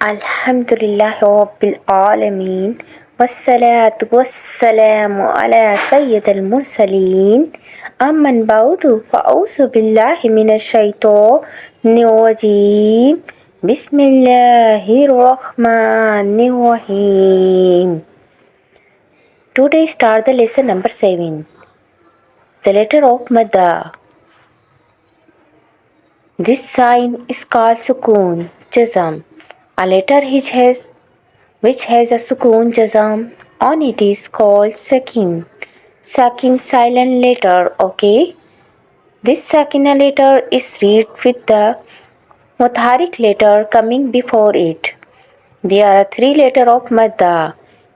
Alhamdulillahi Rabbil Alameen. Wassalatu wassalamu ala Sayyid al-Mursaleen. Amman ba'du fa'auzu billahi minash shaitanir rajim. Bismillahirrahmanirrahim. Today start the lesson number 7. The letter of Madah. This sign is called Sukoon, Jazam. A letter which has a Sukoon Jazam on it is called Sakin. Sakin silent letter, okay? This Sakina letter is read with the Mutharik letter coming before it. There are 3 letters of Maddah.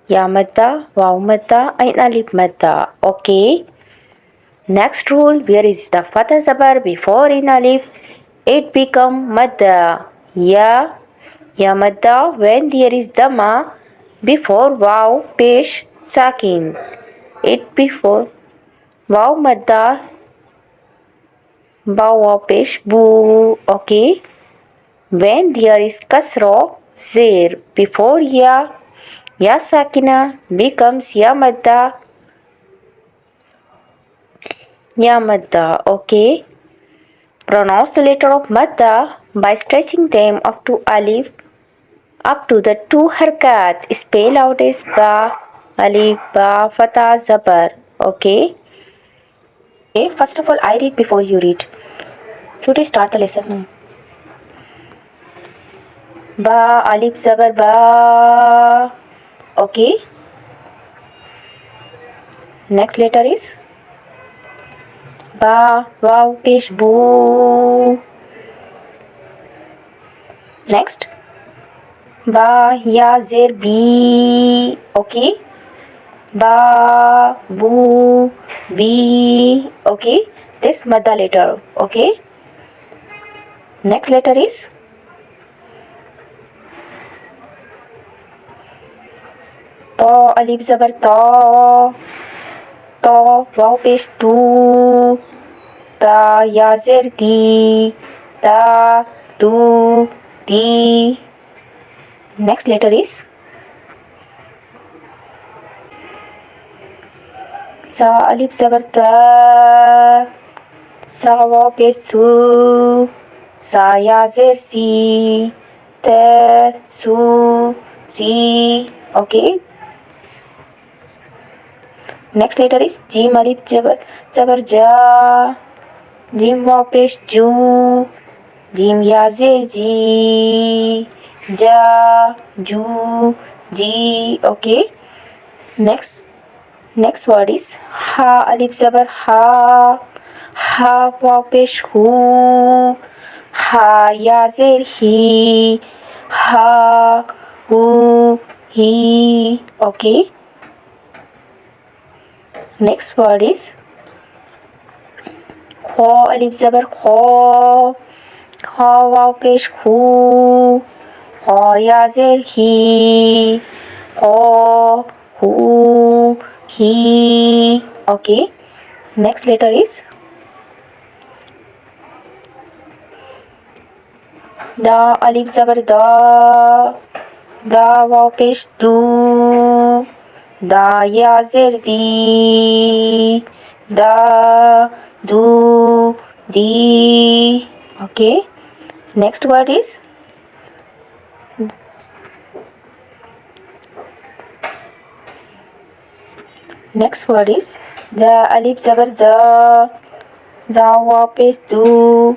Ya Maddah, Waw Maddah and Alif Maddah, okay? Next rule, where is the Fatha Zabar before in Alif? It become Maddah. Ya Maddah when there is Dhamma before Waw Pesh Sakin. It before Waw Maddah Waw Pesh Bu. Okay. When there is Kasra Zir before Ya Sakina becomes Ya Maddah. Okay. Pronounce the letter of Maddah by stretching them up to Alif, up to the 2 harkat. Spell out as Ba, Alif, Ba, Fatha, Zabar. Okay. First of all, I read before you read. Today start the lesson. Ba, Alif, Zabar, Ba. Okay. Next letter is Ba, Waw, Pesh, Bu. Next, Ba, Ya, Zir, Bi. Okay. Ba, Bu, Bi. Okay. This Maddah letter. Okay. Next letter is Ta, Alif, Zabar, Ta. Ta, Waw, Pesh, Tu. Ta, Ya, Zir, Di. Ta, Tu, Di. Next letter is Sa, Alif, Zabar, Ta. Sa, Waw, Pesh, Su. Sa, Ya, Zir, Si. Ta, Su, Si. Okay. Next letter is Jim, Alif, Zabar, Ja. Jim, Waw, Pesh, Ju. Jim, Ya, Zir, Ji. Ja, Ju, Ji. Okay. Next word is Ha, Alif, Zabar, Ha. Ha, Waw, Pesh, Hu. Ha, Ya, Zir, Hi. Ha, Hu, Hi. Okay. Next word is Kha, Alif, Zabar, Kha. Kha, Waw, Pesh, Khu. Kha, Ya, Zir, Hi. Kha, Hu, Hi. Okay. Next letter is Da, Alif, Zabar, Da. Da, Waw, Pesh, Du. Da, Ya, Zir, Di. Da, Du, Di. Okay. Next word is Da, Alif, Zabar, Za. Za, Waw, Pesh, Du.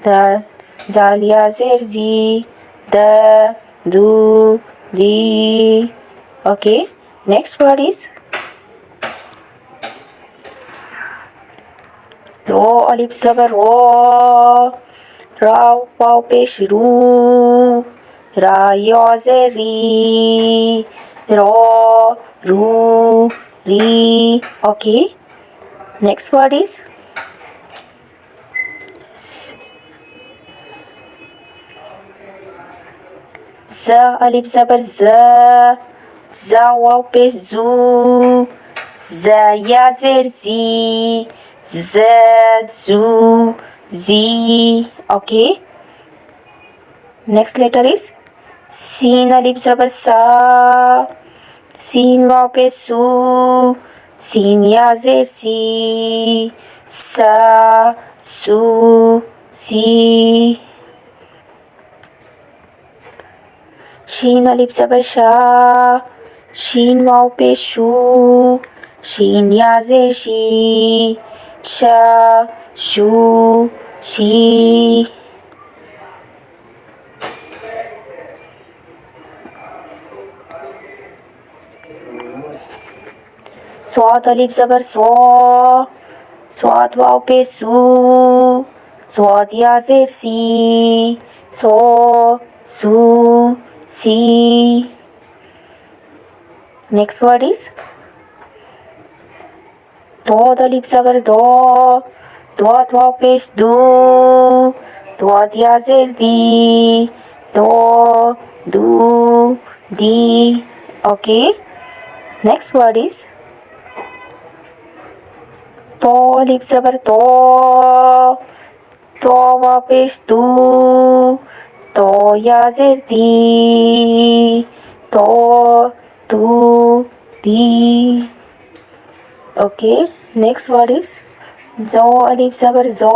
Da, Zal, Ya, Zir, Zi. Da, Du, Di. Okay. Next word is Ro, Alif, Zabar, Ro. Ra, Waw, Pesh, Ru. Ra, Ya, Zir, Ri. Ro, Ru, Ri. Okay. Next word is Za, Alif, Zabar, Za. Za, Waw, Pesh, Zu. Za, Ya, Zir, Zi. Z, Zu, Zi. Okay. Next letter is सीन अलिफ ज़बर सा, scene वाव पेश सू, scene या ज़ेर सी, सा सू सी। शीन अलिफ ज़बर शा, शीन वाव पेश शू, शीन या ज़ेर शी, शा शू शी। स्वाद अलिफ ज़बर स्वा, स्वाद वाव पेश सू, स्वाद या ज़ेर सी, सो सू सी। Next word is ضاد अलिफ ज़बर दो, ضاد वाव पेश दू, ضاد या ज़ेर दी, दो दू दी। Okay. Next word is तो अलिफ ज़बर तो वाव पेश दू, तो या ज़ेर दी, तो दू दी। Okay. Next word is ज़ो अलिफ ज़बर ज़ो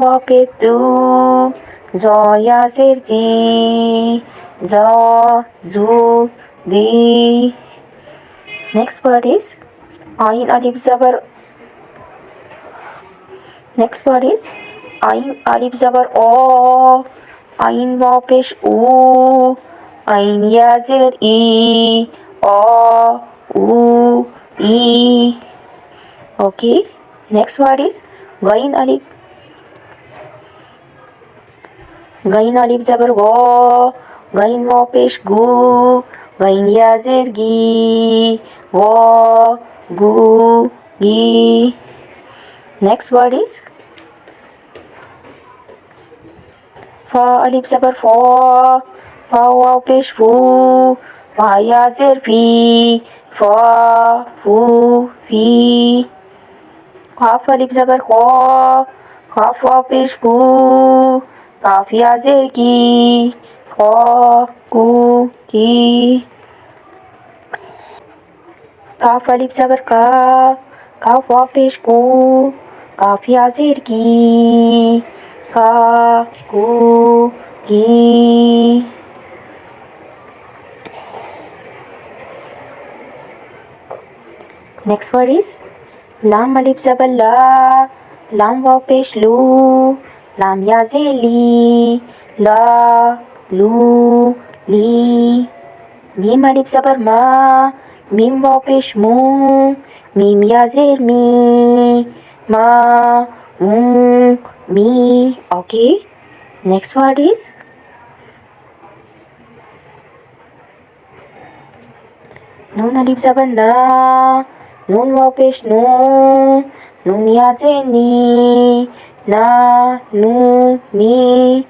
वाव पेश दू, ज़ो या ज़ेर दी, ज़ो zoo the. Next word is आइन अलिफ ज़बर, next word is आइन अलिफ ज़बर ओ, आइन वाव पेश ऊ, आइन या ज़ेर ई, ओ ऊ ई। Okay. Next word is गईन अलिफ ज़बर गो, गईन वाव पेश गू, गईन या ज़ेर गी, वो गू गी। Next word is फा अलिफ ज़बर फो, फा वाव पेश फू, फा या ज़ेर फी, फा फू फी। काफ अलिफ ज़बर खो, काफ वाव पेश कू, काफ या ज़ेर की, खो कू की। काफ अलिफ ज़बर का, काफ वाव पेश कू, काफ या ज़ेर की, का कू की। Next word is लाम अलिफ ज़बर ला, लाम वाव पेश लू, लाम या ज़ेर ली, ला लू ली। मीम अलिफ ज़बर मा, मीम वाव पेश मू, मीम या ज़ेर मी, मा मू मी। Okay. Next word is नून अलिफ ज़बर ना, नून वाव पेश नू, नून या ज़ेर नी, ना नू नी।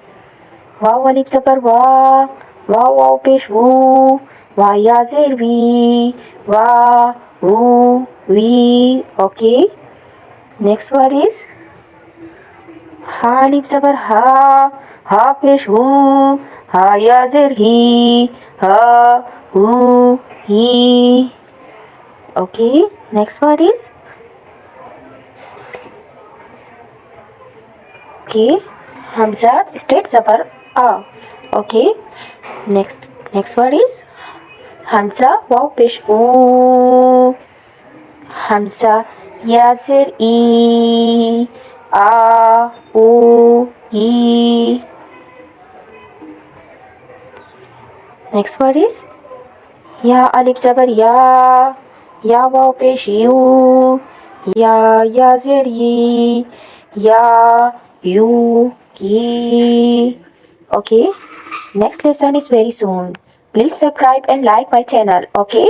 वाव अलिफ ज़बर वा, वाव पेश वू, वा या ज़ेर वी, वा वू we. Okay. Next word is हा अलिफ ज़बर हा पेश हू, हा या ज़ेर ही, हा हू ही। Okay. Next word is okay, हमज़ा स्ट्रेट ज़बर आ। Okay. Next word is हमज़ा वाव पेश ऊ, हमज़ा या ज़ेर ई, आ ऊ ई। Next word is या अलिफ ज़बर या वाव पेश यू, या ज़ेर ई, या यू की। Okay. Next lesson is very soon. Please subscribe and like my channel. Okay.